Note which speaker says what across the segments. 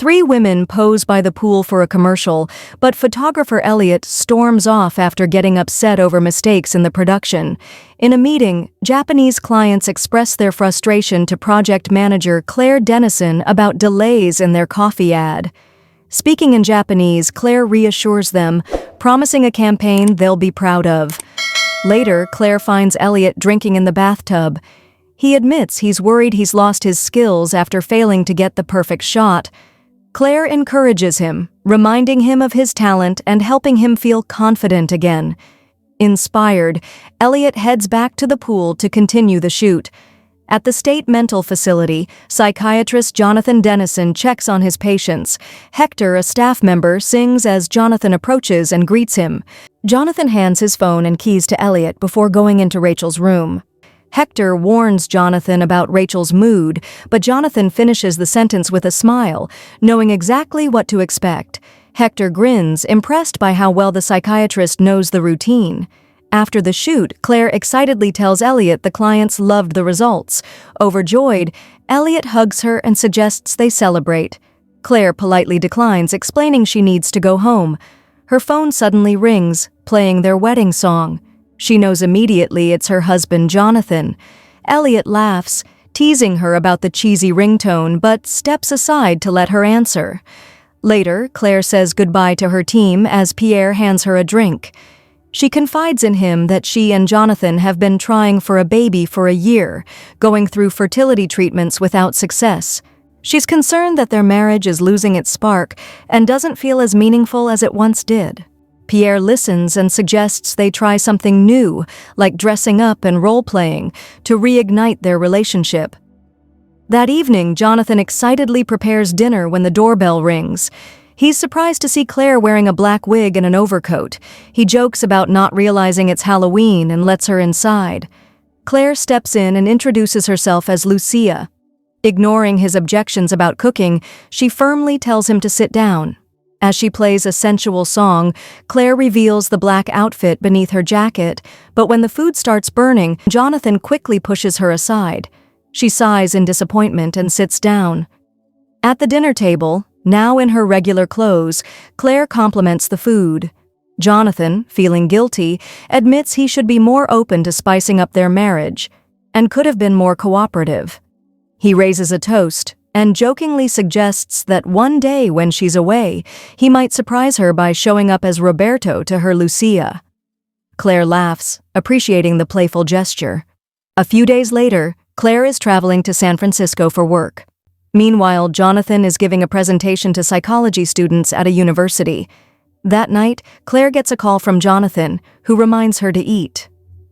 Speaker 1: Three women pose by the pool for a commercial, but photographer Elliot storms off after getting upset over mistakes in the production. In a meeting, Japanese clients express their frustration to project manager Claire Dennison about delays in their coffee ad. Speaking in Japanese, Claire reassures them, promising a campaign they'll be proud of. Later, Claire finds Elliot drinking in the bathtub. He admits he's worried he's lost his skills after failing to get the perfect shot. Claire encourages him, reminding him of his talent and helping him feel confident again. Inspired, Elliot heads back to the pool to continue the shoot. At the state mental facility, psychiatrist Jonathan Dennison checks on his patients. Hector, a staff member, sings as Jonathan approaches and greets him. Jonathan hands his phone and keys to Elliot before going into Rachel's room. Hector warns Jonathan about Rachel's mood, but Jonathan finishes the sentence with a smile, knowing exactly what to expect. Hector grins, impressed by how well the psychiatrist knows the routine. After the shoot, Claire excitedly tells Elliot the clients loved the results. Overjoyed, Elliot hugs her and suggests they celebrate. Claire politely declines, explaining she needs to go home. Her phone suddenly rings, playing their wedding song. She knows immediately it's her husband, Jonathan. Elliot laughs, teasing her about the cheesy ringtone, but steps aside to let her answer. Later, Claire says goodbye to her team as Pierre hands her a drink. She confides in him that she and Jonathan have been trying for a baby for a year, going through fertility treatments without success. She's concerned that their marriage is losing its spark and doesn't feel as meaningful as it once did. Pierre listens and suggests they try something new, like dressing up and role-playing, to reignite their relationship. That evening, Jonathan excitedly prepares dinner when the doorbell rings. He's surprised to see Claire wearing a black wig and an overcoat. He jokes about not realizing it's Halloween and lets her inside. Claire steps in and introduces herself as Lucia. Ignoring his objections about cooking, she firmly tells him to sit down. As she plays a sensual song, Claire reveals the black outfit beneath her jacket, but when the food starts burning, Jonathan quickly pushes her aside. She sighs in disappointment and sits down. At the dinner table, now in her regular clothes, Claire compliments the food. Jonathan, feeling guilty, admits he should be more open to spicing up their marriage, and could have been more cooperative. He raises a toast, and jokingly suggests that one day when she's away, he might surprise her by showing up as Roberto to her Lucia. Claire laughs, appreciating the playful gesture. A few days later, Claire is traveling to San Francisco for work. Meanwhile, Jonathan is giving a presentation to psychology students at a university. That night, Claire gets a call from Jonathan, who reminds her to eat.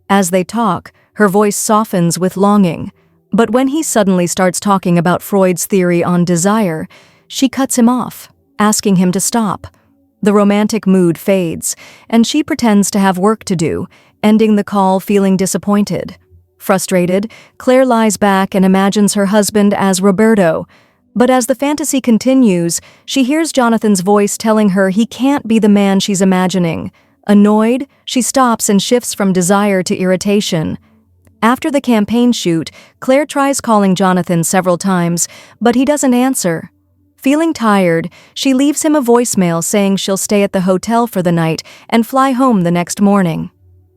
Speaker 1: As they talk, her voice softens with longing. But when he suddenly starts talking about Freud's theory on desire, she cuts him off, asking him to stop. The romantic mood fades, and she pretends to have work to do, ending the call feeling disappointed. Frustrated, Claire lies back and imagines her husband as Roberto. But as the fantasy continues, she hears Jonathan's voice telling her he can't be the man she's imagining. Annoyed, she stops and shifts from desire to irritation. After the campaign shoot, Claire tries calling Jonathan several times, but he doesn't answer. Feeling tired, she leaves him a voicemail saying she'll stay at the hotel for the night and fly home the next morning.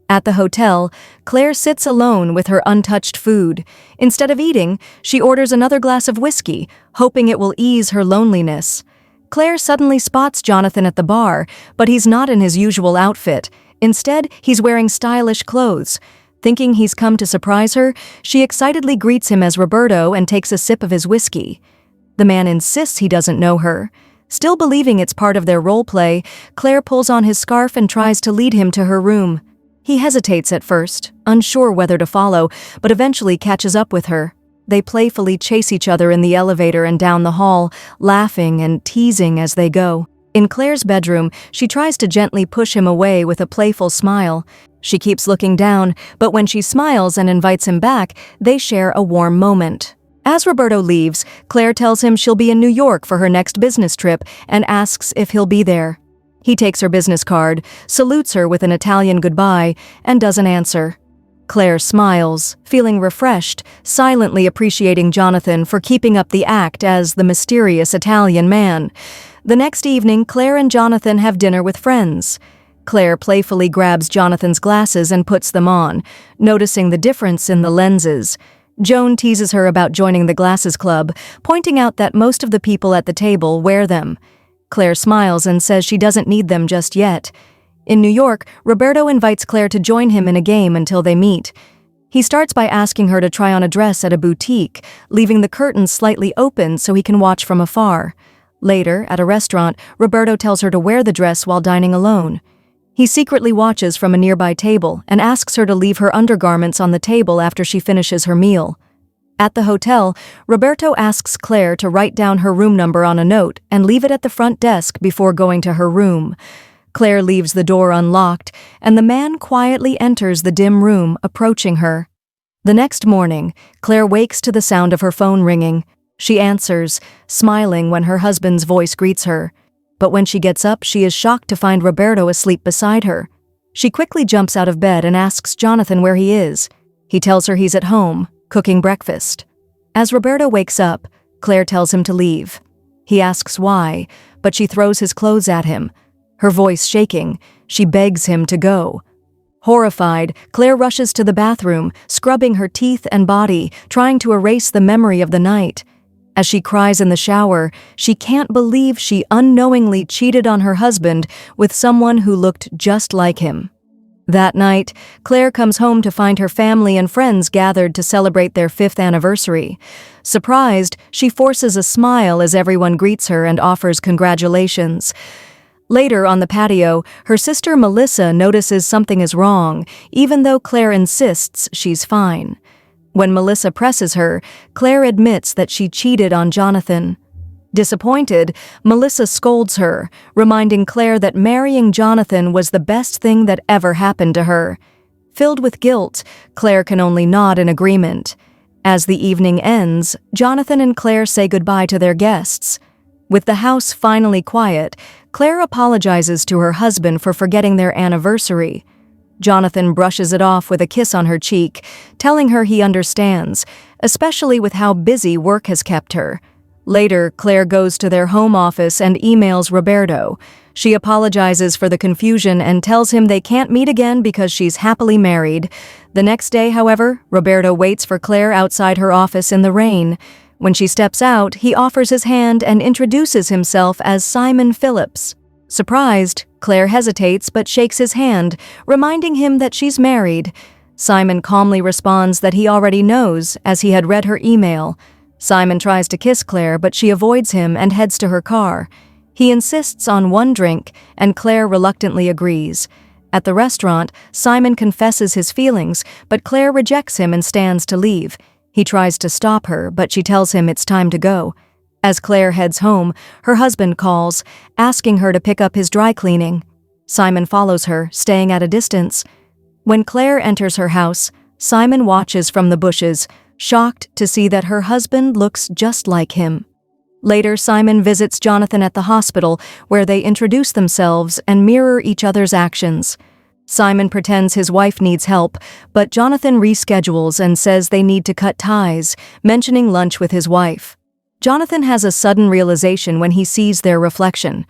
Speaker 1: At the hotel, Claire sits alone with her untouched food. Instead of eating, she orders another glass of whiskey, hoping it will ease her loneliness. Claire suddenly spots Jonathan at the bar, but he's not in his usual outfit. Instead, he's wearing stylish clothes. Thinking he's come to surprise her, she excitedly greets him as Roberto and takes a sip of his whiskey. The man insists he doesn't know her. Still believing it's part of their role play, Claire pulls on his scarf and tries to lead him to her room. He hesitates at first, unsure whether to follow, but eventually catches up with her. They playfully chase each other in the elevator and down the hall, laughing and teasing as they go. In Claire's bedroom, she tries to gently push him away with a playful smile. She keeps looking down, but when she smiles and invites him back, they share a warm moment. As Roberto leaves, Claire tells him she'll be in New York for her next business trip and asks if he'll be there. He takes her business card, salutes her with an Italian goodbye, and doesn't answer. Claire smiles, feeling refreshed, silently appreciating Jonathan for keeping up the act as the mysterious Italian man. The next evening, Claire and Jonathan have dinner with friends. Claire playfully grabs Jonathan's glasses and puts them on, noticing the difference in the lenses. Joan teases her about joining the glasses club, pointing out that most of the people at the table wear them. Claire smiles and says she doesn't need them just yet. In New York, Roberto invites Claire to join him in a game until they meet. He starts by asking her to try on a dress at a boutique, leaving the curtains slightly open so he can watch from afar. Later, at a restaurant, Roberto tells her to wear the dress while dining alone. He secretly watches from a nearby table and asks her to leave her undergarments on the table after she finishes her meal. At the hotel, Roberto asks Claire to write down her room number on a note and leave it at the front desk before going to her room. Claire leaves the door unlocked, and the man quietly enters the dim room, approaching her. The next morning, Claire wakes to the sound of her phone ringing. She answers, smiling when her husband's voice greets her. But when she gets up, she is shocked to find Roberto asleep beside her. She quickly jumps out of bed and asks Jonathan where he is. He tells her he's at home, cooking breakfast. As Roberto wakes up, Claire tells him to leave. He asks why, but she throws his clothes at him. Her voice shaking, she begs him to go. Horrified, Claire rushes to the bathroom, scrubbing her teeth and body, trying to erase the memory of the night. As she cries in the shower, she can't believe she unknowingly cheated on her husband with someone who looked just like him. That night, Claire comes home to find her family and friends gathered to celebrate their 5th anniversary. Surprised, she forces a smile as everyone greets her and offers congratulations. Later on the patio, her sister Melissa notices something is wrong, even though Claire insists she's fine. When Melissa presses her, Claire admits that she cheated on Jonathan. Disappointed, Melissa scolds her, reminding Claire that marrying Jonathan was the best thing that ever happened to her. Filled with guilt, Claire can only nod in agreement. As the evening ends, Jonathan and Claire say goodbye to their guests. With the house finally quiet, Claire apologizes to her husband for forgetting their anniversary. Jonathan brushes it off with a kiss on her cheek, telling her he understands, especially with how busy work has kept her. Later, Claire goes to their home office and emails Roberto. She apologizes for the confusion and tells him they can't meet again because she's happily married. The next day, however, Roberto waits for Claire outside her office in the rain. When she steps out, he offers his hand and introduces himself as Simon Phillips. Surprised, Claire hesitates but shakes his hand, reminding him that she's married. Simon calmly responds that he already knows, as he had read her email. Simon tries to kiss Claire, but she avoids him and heads to her car. He insists on one drink, and Claire reluctantly agrees. At the restaurant, Simon confesses his feelings, but Claire rejects him and stands to leave. He tries to stop her, but she tells him it's time to go. As Claire heads home, her husband calls, asking her to pick up his dry cleaning. Simon follows her, staying at a distance. When Claire enters her house, Simon watches from the bushes, shocked to see that her husband looks just like him. Later, Simon visits Jonathan at the hospital, where they introduce themselves and mirror each other's actions. Simon pretends his wife needs help, but Jonathan reschedules and says they need to cut ties, mentioning lunch with his wife. Jonathan has a sudden realization when he sees their reflection.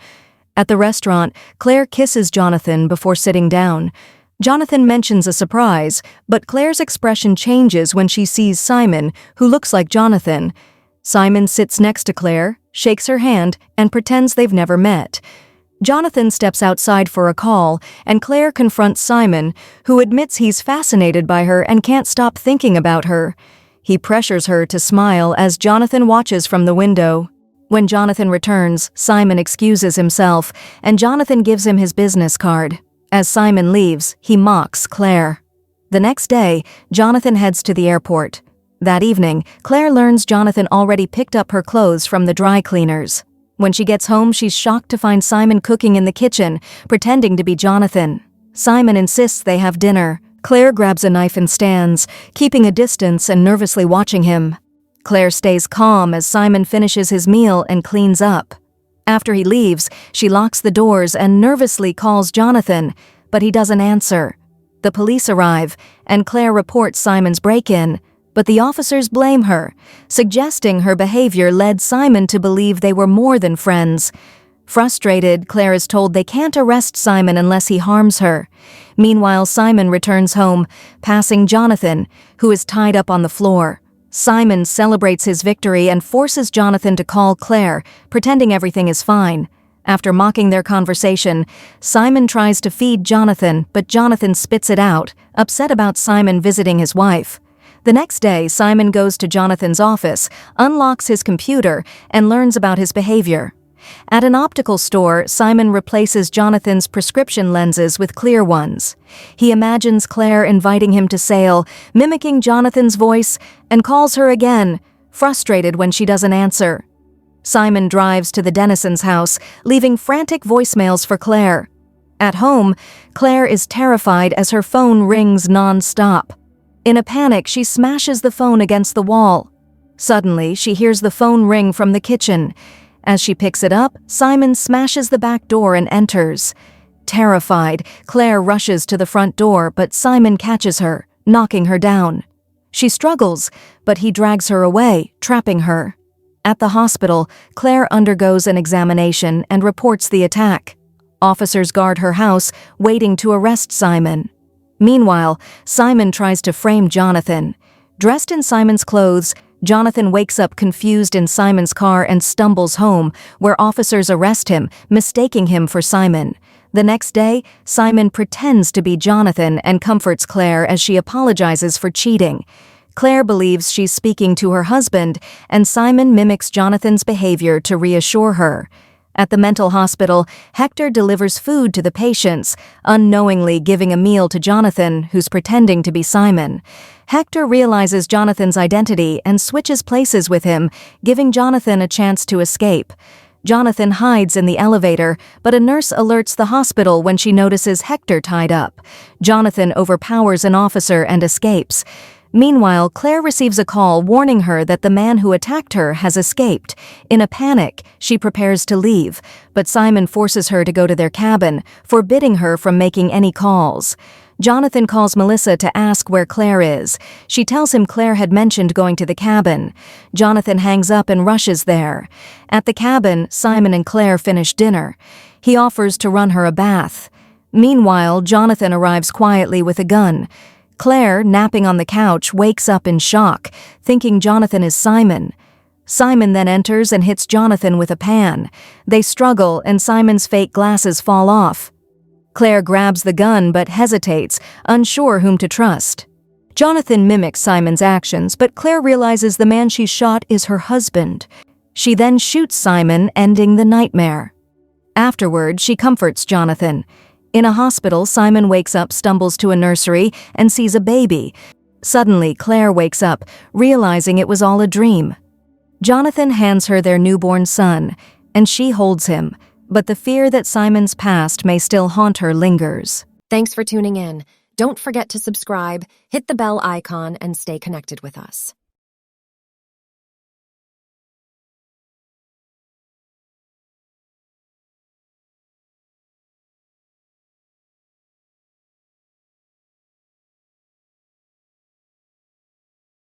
Speaker 1: At the restaurant, Claire kisses Jonathan before sitting down. Jonathan mentions a surprise, but Claire's expression changes when she sees Simon, who looks like Jonathan. Simon sits next to Claire, shakes her hand, and pretends they've never met. Jonathan steps outside for a call, and Claire confronts Simon, who admits he's fascinated by her and can't stop thinking about her. He pressures her to smile as Jonathan watches from the window. When Jonathan returns, Simon excuses himself, and Jonathan gives him his business card. As Simon leaves, he mocks Claire. The next day, Jonathan heads to the airport. That evening, Claire learns Jonathan already picked up her clothes from the dry cleaners. When she gets home, she's shocked to find Simon cooking in the kitchen, pretending to be Jonathan. Simon insists they have dinner. Claire grabs a knife and stands, keeping a distance and nervously watching him. Claire stays calm as Simon finishes his meal and cleans up. After he leaves, she locks the doors and nervously calls Jonathan, but he doesn't answer. The police arrive, and Claire reports Simon's break-in, but the officers blame her, suggesting her behavior led Simon to believe they were more than friends. Frustrated, Claire is told they can't arrest Simon unless he harms her. Meanwhile, Simon returns home, passing Jonathan, who is tied up on the floor. Simon celebrates his victory and forces Jonathan to call Claire, pretending everything is fine. After mocking their conversation, Simon tries to feed Jonathan, but Jonathan spits it out, upset about Simon visiting his wife. The next day, Simon goes to Jonathan's office, unlocks his computer, and learns about his behavior. At an optical store, Simon replaces Jonathan's prescription lenses with clear ones. He imagines Claire inviting him to sail, mimicking Jonathan's voice, and calls her again, frustrated when she doesn't answer. Simon drives to the Dennison's house, leaving frantic voicemails for Claire. At home, Claire is terrified as her phone rings non-stop. In a panic, she smashes the phone against the wall. Suddenly, she hears the phone ring from the kitchen. As she picks it up, Simon smashes the back door and enters. Terrified, Claire rushes to the front door, but Simon catches her, knocking her down. She struggles, but he drags her away, trapping her. At the hospital, Claire undergoes an examination and reports the attack. Officers guard her house, waiting to arrest Simon. Meanwhile, Simon tries to frame Jonathan. Dressed in Simon's clothes, Jonathan wakes up confused in Simon's car and stumbles home, where officers arrest him, mistaking him for Simon. The next day, Simon pretends to be Jonathan and comforts Claire as she apologizes for cheating. Claire believes she's speaking to her husband, and Simon mimics Jonathan's behavior to reassure her. At the mental hospital, Hector delivers food to the patients, unknowingly giving a meal to Jonathan, who's pretending to be Simon. Hector realizes Jonathan's identity and switches places with him, giving Jonathan a chance to escape. Jonathan hides in the elevator, but a nurse alerts the hospital when she notices Hector tied up. Jonathan overpowers an officer and escapes. Meanwhile, Claire receives a call warning her that the man who attacked her has escaped. In a panic, she prepares to leave, but Simon forces her to go to their cabin, forbidding her from making any calls. Jonathan calls Melissa to ask where Claire is. She tells him Claire had mentioned going to the cabin. Jonathan hangs up and rushes there. At the cabin, Simon and Claire finish dinner. He offers to run her a bath. Meanwhile, Jonathan arrives quietly with a gun. Claire, napping on the couch, wakes up in shock, thinking Jonathan is Simon. Simon then enters and hits Jonathan with a pan. They struggle, and Simon's fake glasses fall off. Claire grabs the gun but hesitates, unsure whom to trust. Jonathan mimics Simon's actions, but Claire realizes the man she shot is her husband. She then shoots Simon, ending the nightmare. Afterward, she comforts Jonathan. In a hospital, Simon wakes up, stumbles to a nursery, and sees a baby. Suddenly, Claire wakes up, realizing it was all a dream. Jonathan hands her their newborn son, and she holds him, but the fear that Simon's past may still haunt her lingers.
Speaker 2: Thanks for tuning in. Don't forget to subscribe, hit the bell icon, and stay connected with us.